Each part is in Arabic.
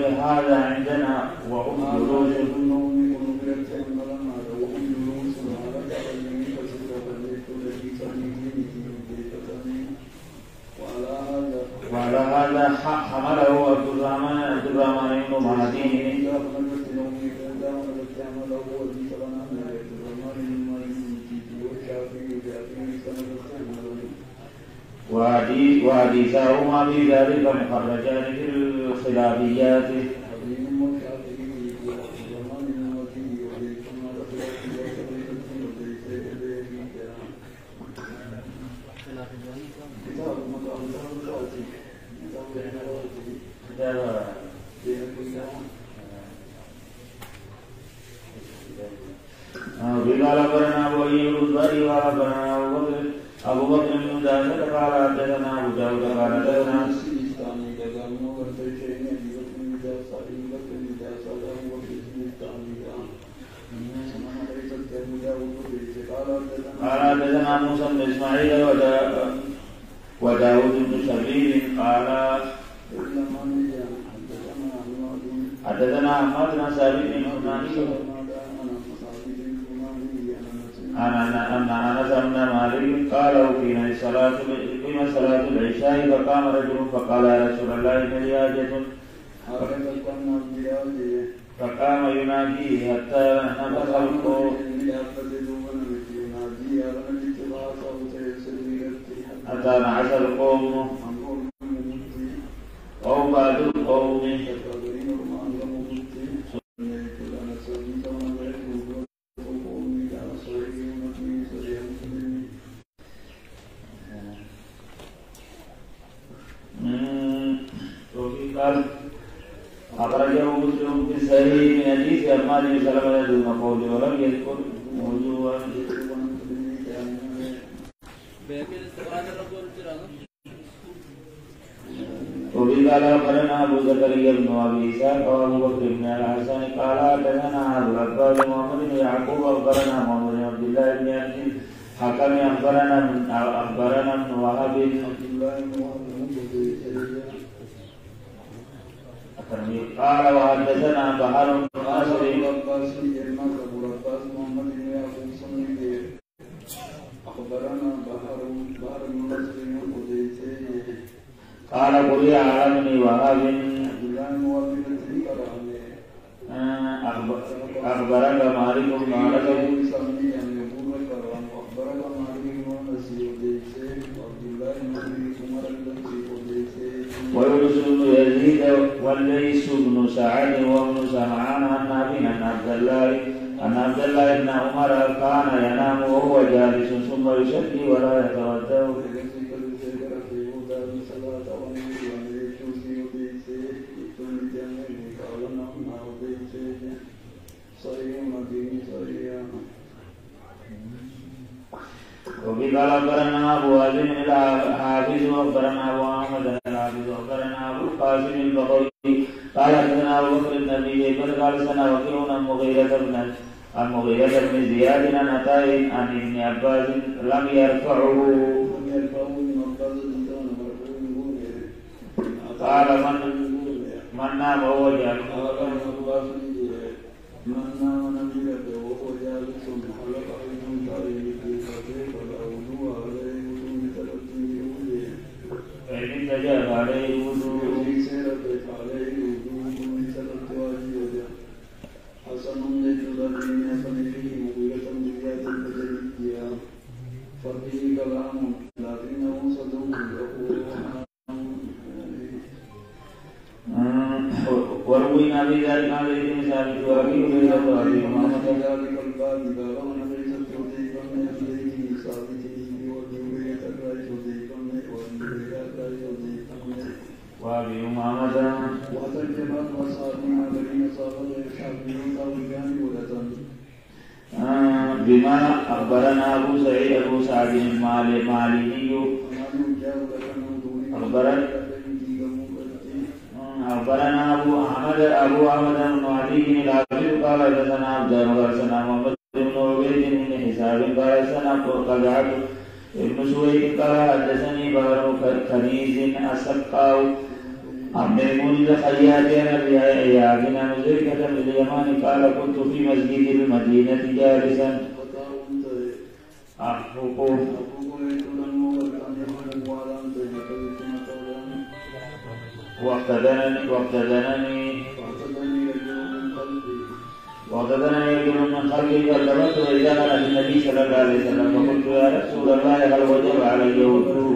هذا عندنا وهم جلوس وعلى هذا حمله عبد الرحمن بن مهدي وحديثهما في ذلك مخرجان في الخلافيات. قال أخبرنا أبو أيوب الأنصاري قال أخبرنا أبو بكر بن مجاهد قال حدثنا أبو داود قال حدثنا موسى بن إسماعيل وداود بن شبيب قال حدثنا أحمد بن ثابت بن حناني أن أنس بن مالك قال أقيم صلاة العشاء فقام رجل فقال يا رسول الله إن لي حاجة فقام ينادي حتى نفخ القوم حتى نعس القوم أو بعض القوم أخرجه مسلم في صحيح من حديث عمار بن سلمة دون قول ولم يذكر موضوعا. وفي قال أخبرنا أبو زكريا بن أبي إسحاق وأبو بكر بن الحسن قال حدثنا أبو الأكبر محمد بن يعقوب أخبرنا محمد بن عبد الله بن عبد الحكم أخبرنا ابن وهب قال وحدثنا بحر بن ناصر قال قل أعلمني وهب أخبرك مالك ويونس بن يزيد والليث بن سعد وابن سمعان عن أبي أن عبد الله بن عمر كان ينام وهو جالس ثم يصلي ولا يتوضأ. وفي قال أخبرنا أبو هازم الحافظ وأخبرنا أبو أحمد الحافظ وأخبرنا أبو القاسم البغوي قال حدثنا أبو بكر بن أبي شيبة قال سنا وكيع عن مغيرة بن زياد عن عطاء عن ابن عباس لم يرفعه قال من نام وهو جالس فجاب عليه الوضوء حسن للذين فنفيه مغيرة بذات البدرية ففيه كلام لكنه صدوق وروينا بذلك عن زيد بن ثابت وابي هريره وابي امامه ذلك الباب بلغنا ليس توثيقا من زيد بن ثابت وابي امامه وترجمت وصابنا الذين صابوا يشعبون طاويان ولدا بما اخبرنا ابو سعيد ابو سعد المالكي أخبرنا أبو أحمد بن علي الحافظ قال حدثنا عبد حدثنا محمد بن عبيد بن حساب قال حدثنا قلعة بن سويد قال حدثني بهر كنيز السقاء عن ميمون الخياط عن ابي اياب عن مزركة بن اليمان قال كنت في مسجد المدينة جالسا واقتدنني رجل من خلقي فالتفت واذا انا بالنبي صلى الله عليه وسلم فقلت يا رسول الله هل وجب علي وضوء؟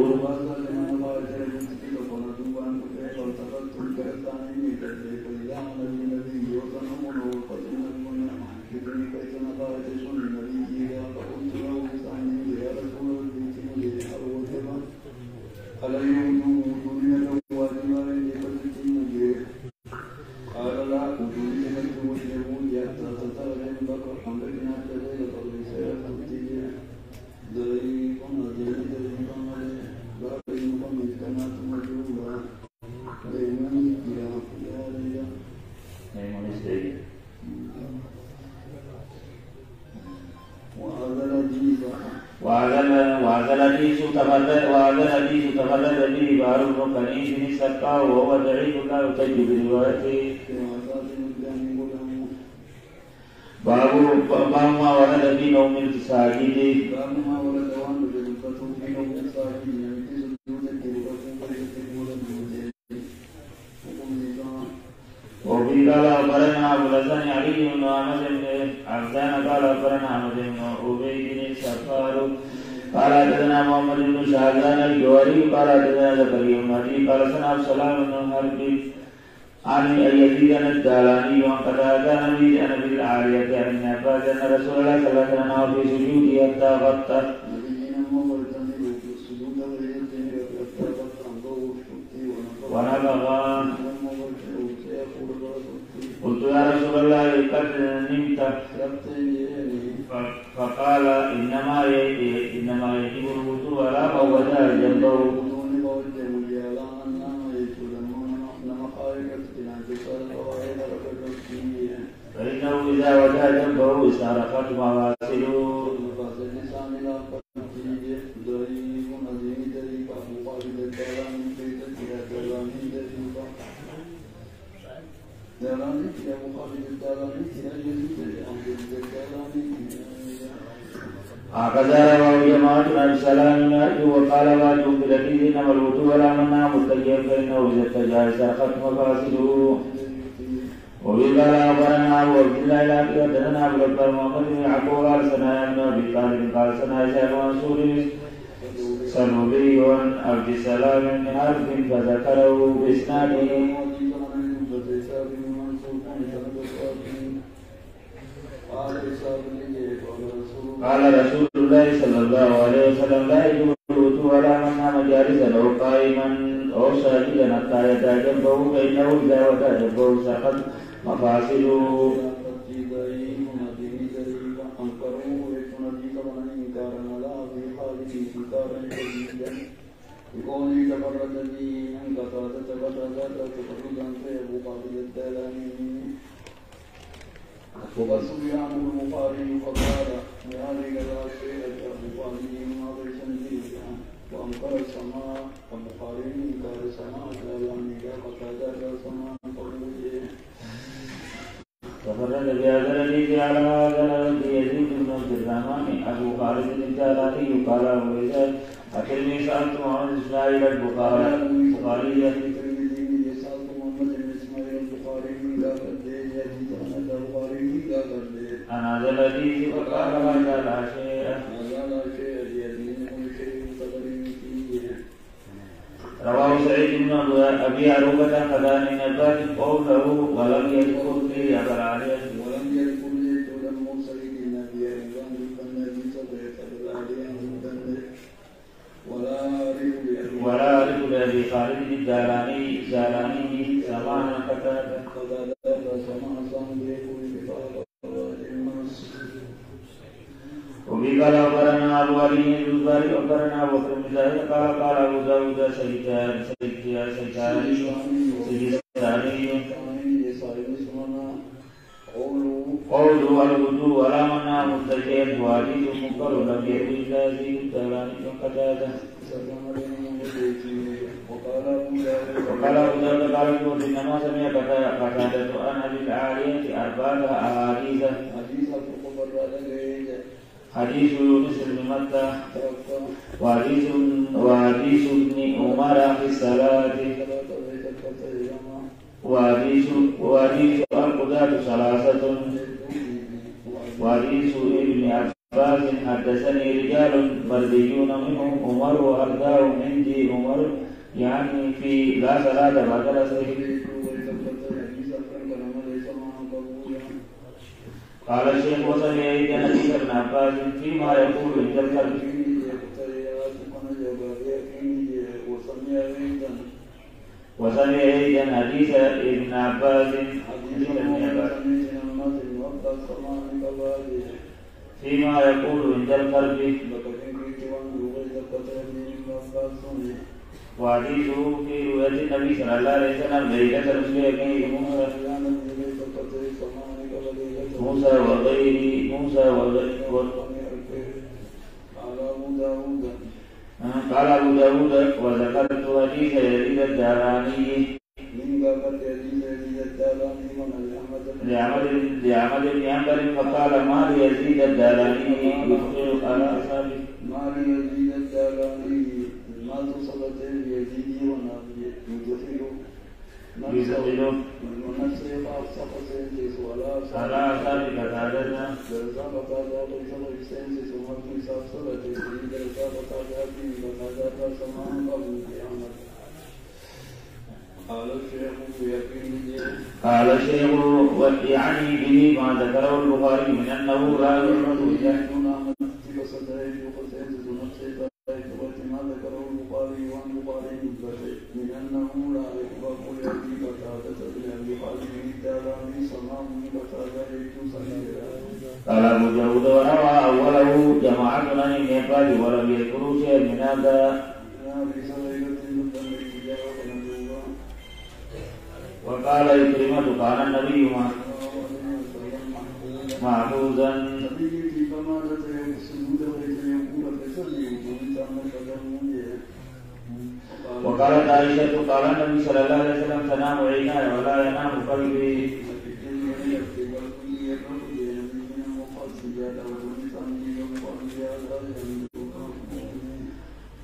وهذا الحديث تفرد به بعض المقنعين بن السقا وهو ضعيف لا يحتج بروايته. باب ما ورد في نوم الساجد. وفي قال أخبرنا أبو الحسن علي بن أحمد بن عبدان قال أخبرنا أحمد بن عبيد بن السفار قال حدثنا محمد بن شهادان الجوهري قال حدثنا زكريا بن علي قال سمع سلام بن حرب عن يزيد الدالاني وقتادة عن ابي العالية عن ابن عباس ان رسول الله صلى الله عليه وسلم في سجوده حتى غطى. ونبغى قلت يا رسول الله قد نمت فقال انما يجب الوضوء ولا وجه جنبه فإنه إذا وجه جنبه استغرقت مواصله. هكذا رواه جماعة عن سلام وقال واجب بالذي انما الوضوء ولا منع متكئا فانه اذا اتجه استرخت مفاصله. وقال اخبرنا ابو عبد الله الاكبر حدثنا ابو بكر محمد بن يعقوب قال سنا ابن ابي طالب قال سنا سعد منصور سنوبي عن عبد السلام بن حرب فذكره باسناده. قال رسول الله صلى الله عليه وسلم لا يجوز الوضوء ولا من نام جالسا او قائما او ساجدا حتى يدع جنبه فانه اذا وضع جنبه سقط مفاصله. وقصد عنه البخاري فقال بهذه لا شيء البخاري ما ليس فيه وانكر السماء البخاري انكر السماء يعني فقد السماء قوله تفرد بهذا الحديث على هذا يزيد بن عبد الرحمن ابو خالد الجلالي قال ابو عيسى اكلني سالت محمد اسماعيل البخاري عن هذا الحديث فقال هذا لا شيء. رواه سعيد بن ابي عروبة قال من عباس قوله ولم يذكر في ابي العالية ولم يذكر لي طول المرسلين النبي ولا رجل ابي خالد الداراني سمعنا قتادة وفي قال أخبرنا أبو علي الجزاري أخبرنا أبو بكر بن زاهد قال أبو داود سجستاني قوله الوضوء ولا منع متكئا وحديث منكر لم يكن إلا زيد الداراني قتادة. وقال أبو داود قال إنما سمع قتادة عن أبي العالية 4 أحاديث. حديث يونس بن متى وحديث ابن عمر في الصلاة وحديث القضاة 3 وحديث ابن عباس حدثني رجال مرديون منهم عمر وأرضاهم عندي عمر يعني في لا صلاة بعد العصر. قال الشيخ وسمع أيضا حديث ابن عباس فيما يقول عند الفرد. وسمع أيضا حديث ابن عباس فيما يقول عند الفرد. وحديثه في رواية النبي صلى الله عليه وسلم ليلة المسلمين موسى قال أبو داود وذكرت حديث يزيد الداراني لعمل بن حنبل فقال ما ليزيد الداراني يخبر على أصحابه ما ليزيد الداراني ما تصلت يزيد ونبي يدخل ونفسه فأفسق سينجس ولا على أصحابه كتادنا درزا بطاقة ويصل سينجس ومكي سافصلة يزيد درزا بطاقة بطاقة سمان قبل قيامة. قال الشيخ يعني به ما ذكره البخاري من أنه لا يعرف يحدون مسجد صدره وسينجس نفسه ما ذكره البخاري وعن البخاري من أنه لا يقبل يأتي بطاقة بالأبي خالد الداراني سماه بطاقة قال أبو داود وروى أوله جماعة عن النقاد ولم يذكروا شيئا من هذا. وقال إكرمة كان النبي محفوظا. وقالت عائشة قال النبي صلى الله عليه وسلم تنام عيناي ولا ينام قلبي.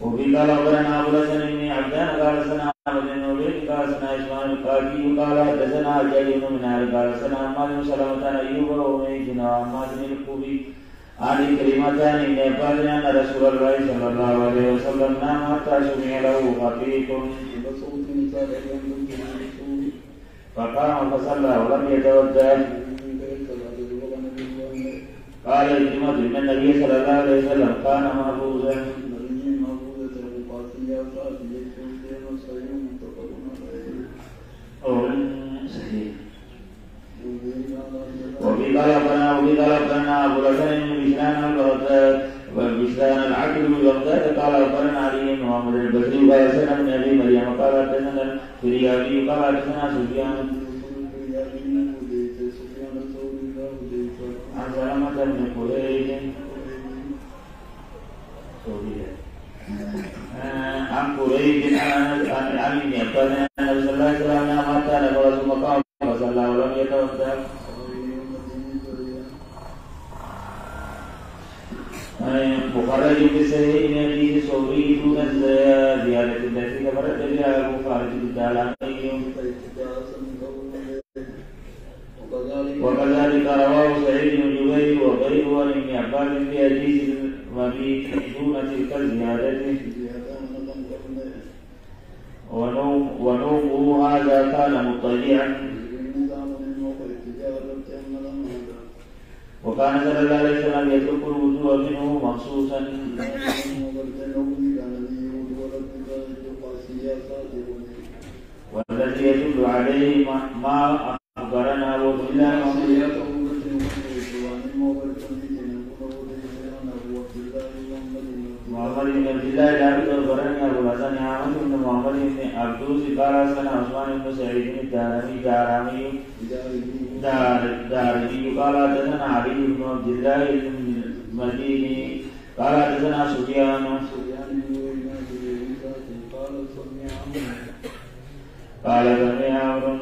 وفي قال أخبرنا أبو الحسن بن عبدان قال سنا بن نورين قال سنا إسماعيل القاضي قال حدثنا جرير بن عامر قال سنا حماد بن سلمة عن أيوب وأمية بن حماد بن الكوفي عن كلمة عن نبال أن رسول الله صلى الله عليه وسلم نام حتى سمع له خفيف فقام فصلى ولم يتوضأ. قال كلمة إن النبي صلى الله عليه وسلم كان محفوظا. وفي قال أخبرنا أبو الحسن بن بشران العقل ببغداد قال أخبرنا علي بن محمد البصري قال سنة بن أبي مريم قال حدثنا الفريابي قال حدثنا سفيان عن سلمة بن قريش عن قريش عن ابن عباس أن النبي صلى الله عليه وسلم نام حتى نفر ثم قام فصلى ولم يتوضأ. مخرج بصحيح من حديث صبري دون الزيادة التي ثبتت بها البخاري الداراني. وكذلك رواه سعيد بن جبير وغيره عن ابن عباس في حديث المبيت دون تلك الزيادة. ونومه هذا كان مضطجعا. وكان صلى الله عليه وسلم يترك الوضوء منه مخصوصا. والذي يدل عليه ما أخبرنا وبالله محمد بن عبد الله العبد أخبرني أبو الحسن أحمد بن محمد بن عبدوس قال حدثنا عثمان بن سعيد الدارمي قال حدثنا علي بن عبد الله المديني قال حدثنا سفيان قال سمع عمرو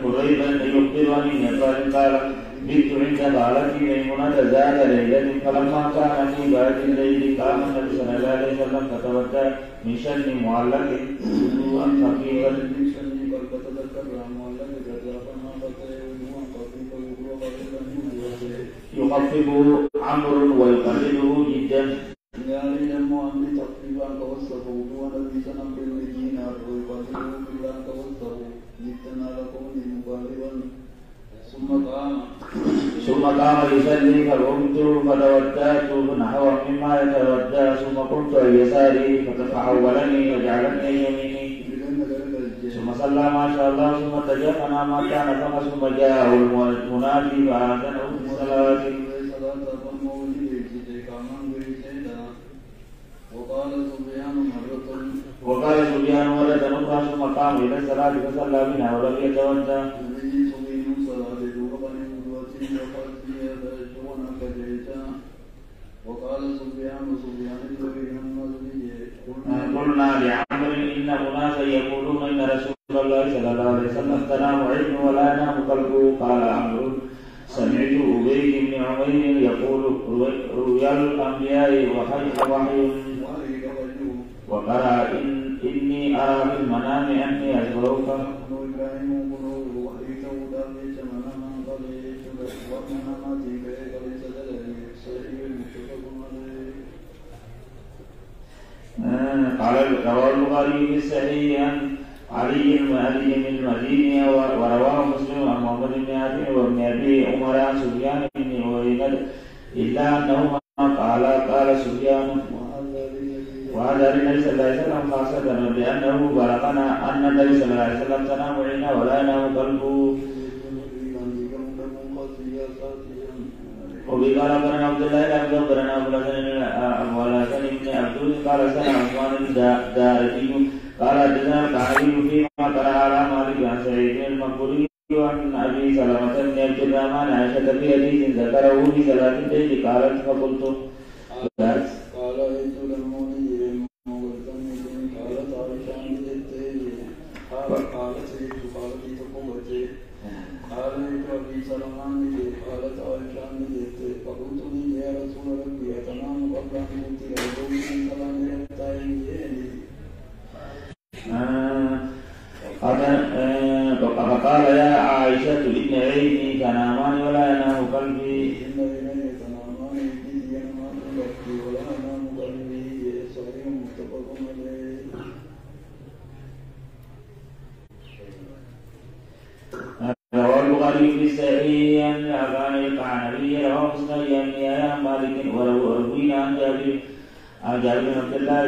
قريبا يخبرني قال بت عند خالتي ميمونة ذات ليلة فلما كان في بعد الليل قام النبي صلى الله عليه وسلم فتوضأ من شن معلق وضوءا خفيفا يخفف عمرو ويقلده جدا. يعني لما أن تقريبا توسطه ونبي سنم بالمدينة ويقلده بالله توسطه جدنا لكم مقاربا ثم قام يصلي فقمت فتودأت نحو مما يتودأ ثم قمت عن يساري فتحولني وجعلني يميني ثم صلى ما شاء الله ثم اتجهنا ما كان ثم جاءه المنادي فآذنه بالصلاة. وقال سفيان مرة أخرى ثم قام إلى الصلاة فصلى بنا ولم يتودأ. وقال سفيان قلنا لعمرو إن أناسا يقولون إن رسول الله صلى الله عليه وسلم تنام عينه ولا ينام قلبه. قال عمرو سمعت أبي بن عمير يقول رؤيا الأنبياء وحي وقرأ إني أرى في المنام أني أزورك. قال رواه البخاري في الصحيح عن علي المهدي من المدينة ورواه مسلم عن محمد بن عاصم وابن أبي عمر عن سفيان بن عيينة إلا أنهما قال سفيان وهذا للنبي صلى الله عليه وسلم خاصة لأنه بلغنا أن النبي صلى الله عليه وسلم تنام عينه ولا ينام قلبه. وبقال أخبرنا عبد الله بن أخبرنا أبو الحسن بن عبد قال سنة عثمان الدارمي قال حدثنا القعنبي فيما قرأ على مالك عن سعيد المقبري وعن أبي سلمة بن عبد الرحمن عائشة في حديث ذكره في صلاة الليل قالت فقلت قال أيت المولي قالت عائشة عن قالت سيد قالت تقوتي قال أيت أبي سلمة قالت عائشة عن فقلت لي يا رسول ربي أتنام قبل أن تنتهي اليوم من كلام حتى ينجيني. فقال يا عائشة إن عيني تنامان ولا ينام قلبي. إن عيني تنامان ينام قلبي ولا ينام قلبي صحيح متفق عليه. رواه البخاري في الصحيح عن القعنبي رواه مسلم عن مالك وروينا عن جابر بن عبد الله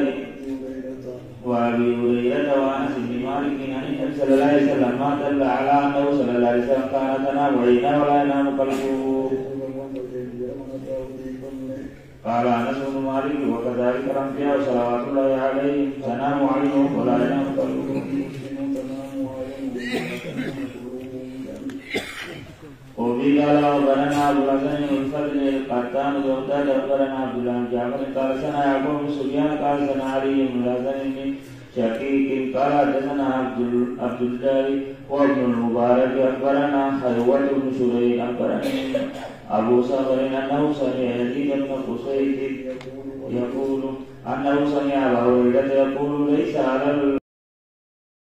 وابي هريره وانس بن مالك عن النبي صلى الله عليه وسلم ما دل على انه صلى الله عليه وسلم كان تنام عينه ولا ينام قلبه. قال انس بن مالك وكذلك الانبياء صلوات الله عليهم تنام عينهم ولا ينام قلبهم. وفي قال أخبرنا أبو الحسن بن الفضل القطان وزهدان أخبرنا عبد الله بن جعفر قال سنا يعقوب بن سفيان قال سنا علي بن الحسن بن شقيق قال حدثنا عبد الله وابن المبارك أخبرنا حيوة بن شريح أخبرني أبو صخر أنه سمع يزيد بن قصيد يقول أنه سمع أبا هريرة يقول ليس على